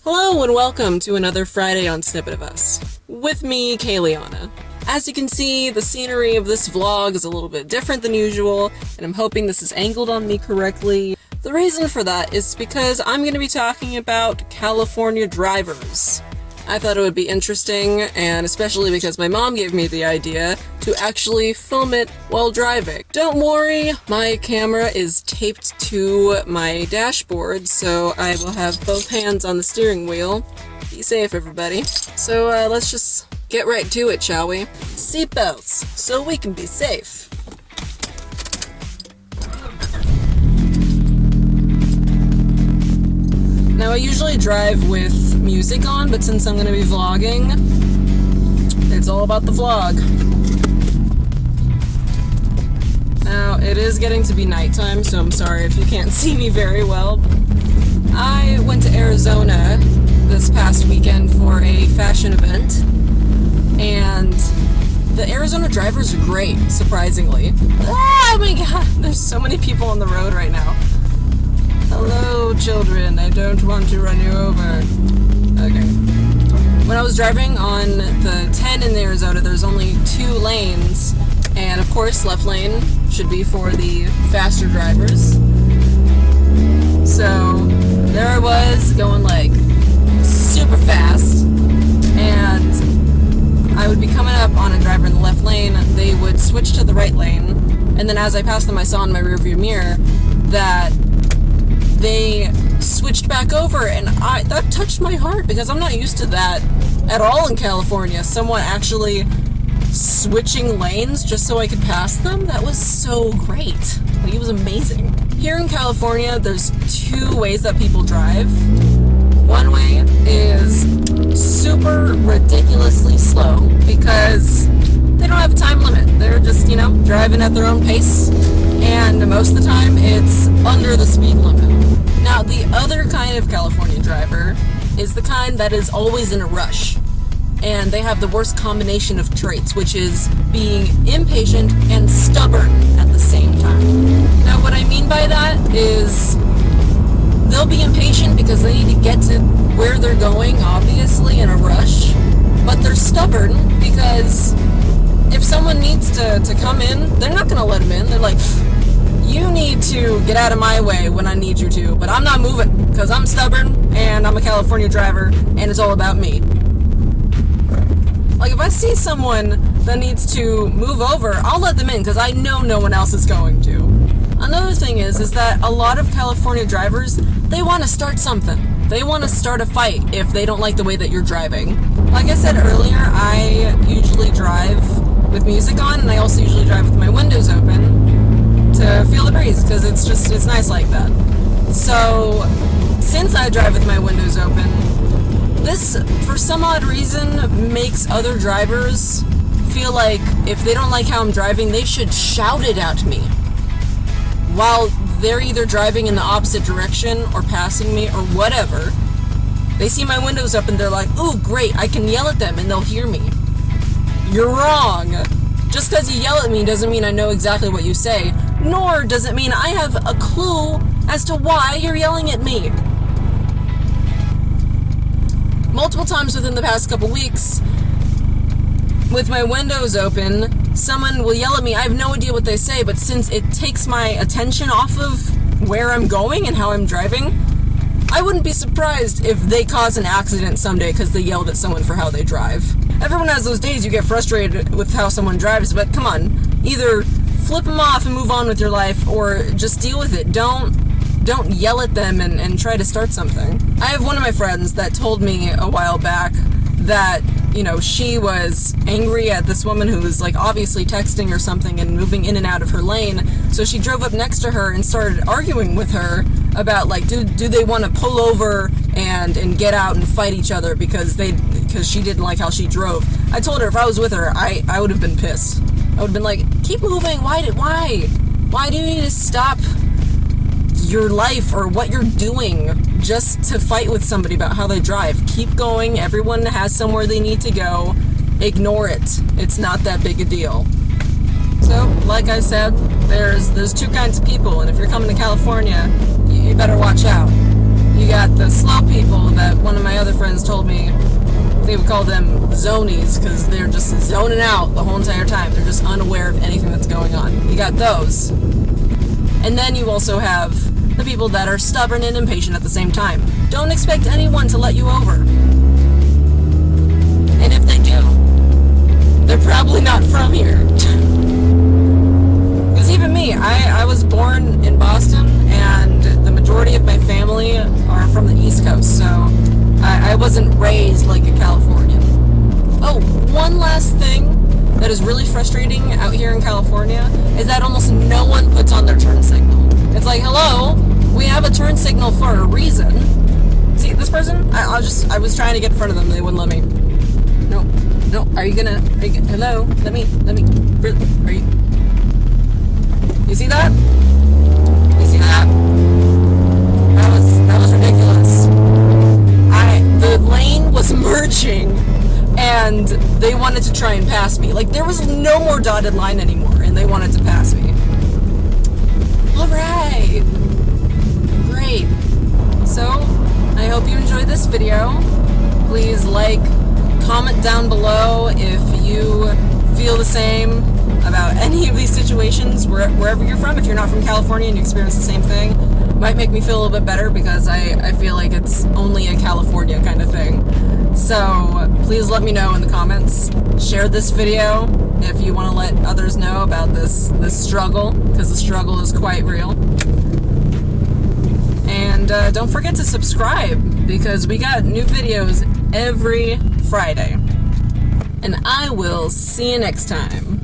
Hello and welcome to another Friday on Snippet of Us, with me, Kayliana. As you can see, the scenery of this vlog is a little bit different than usual, and I'm hoping this is angled on me correctly. The reason for that is because I'm going to be talking about California drivers. I thought it would be interesting, and especially because my mom gave me the idea to actually film it while driving. Don't worry, my camera is taped to my dashboard, so I will have both hands on the steering wheel. Be safe, everybody. So let's just get right to it, shall we? Seatbelts, so we can be safe. Now, I usually drive with music on, but since I'm going to be vlogging, it's all about the vlog. Now, it is getting to be nighttime, so I'm sorry if you can't see me very well. I went to Arizona this past weekend for a fashion event, and the Arizona drivers are great, surprisingly. Oh my god, there's so many people on the road right now. Hello, children. I don't want to run you over. Okay. When I was driving on the 10 in Arizona, there's only 2 lanes. And of course, left lane should be for the faster drivers. So, there I was, going like super fast. And I would be coming up on a driver in the left lane. They would switch to the right lane. And then as I passed them, I saw in my rearview mirror that they switched back over, and that touched my heart because I'm not used to that at all in California. Someone actually switching lanes just so I could pass them. That was so great. Like, it was amazing. Here in California, there's 2 ways that people drive. One way is super ridiculously slow because they don't have a time limit. They're just, driving at their own pace, and most of the time it's under the speed limit. Now, the other kind of California driver is the kind that is always in a rush, and they have the worst combination of traits, which is being impatient and stubborn at the same time. Now, what I mean by that is they'll be impatient because they need to get to where they're going, obviously, in a rush, but they're stubborn because if someone needs to come in, they're not going to let them in. They're like, you need to get out of my way when I need you to, but I'm not moving because I'm stubborn and I'm a California driver and it's all about me. Like, if I see someone that needs to move over, I'll let them in because I know no one else is going to. Another thing is that a lot of California drivers, they want to start something. They want to start a fight if they don't like the way that you're driving. Like I said earlier, I usually drive with music on, and I also usually drive with my windows open to feel the breeze, because it's nice like that. So, since I drive with my windows open, this, for some odd reason, makes other drivers feel like if they don't like how I'm driving, they should shout it at me. While they're either driving in the opposite direction or passing me or whatever, they see my windows up and they're like, ooh, great, I can yell at them and they'll hear me. You're wrong. Just because you yell at me doesn't mean I know exactly what you say, nor does it mean I have a clue as to why you're yelling at me. Multiple times within the past couple weeks, with my windows open, someone will yell at me. I have no idea what they say, but since it takes my attention off of where I'm going and how I'm driving, I wouldn't be surprised if they cause an accident someday because they yelled at someone for how they drive. Everyone has those days you get frustrated with how someone drives, but come on, either flip them off and move on with your life, or just deal with it. Don't yell at them and try to start something. I have one of my friends that told me a while back that, she was angry at this woman who was, obviously texting or something and moving in and out of her lane. So she drove up next to her and started arguing with her about, do they want to pull over and get out and fight each other because she didn't like how she drove. I told her if I was with her, I would have been pissed. I would have been like, keep moving. Why do you need to stop your life or what you're doing just to fight with somebody about how they drive? Keep going. Everyone has somewhere they need to go. Ignore it. It's not that big a deal. So, like I said, there's 2 kinds of people, and if you're coming to California, you better watch out. You got the slow people that one of my other We would call them zonies because they're just zoning out the whole entire time. They're just unaware of anything that's going on. You got those. And then you also have the people that are stubborn and impatient at the same time. Don't expect anyone to let you over. And if they do, they're probably not from here. Because even me, I was born in Boston, and the majority of my family are from the East Coast, so I wasn't raised like a Californian. Oh, one last thing that is really frustrating out here in California is that almost no one puts on their turn signal. It's like, hello, we have a turn signal for a reason. See, this person, I was trying to get in front of them, they wouldn't let me. No, are you gonna, hello, let me, are you, you see that? You see that? That was ridiculous. The lane was merging, and they wanted to try and pass me. Like, there was no more dotted line anymore, and they wanted to pass me. Alright. Great. So, I hope you enjoyed this video. Please like, comment down below if you feel the same about any of these situations, wherever you're from. If you're not from California and you experience the same thing, it might make me feel a little bit better because I feel like it's only a California kind of thing. So please let me know in the comments. Share this video if you want to let others know about this struggle, because the struggle is quite real. And don't forget to subscribe, because we got new videos every Friday. And I will see you next time.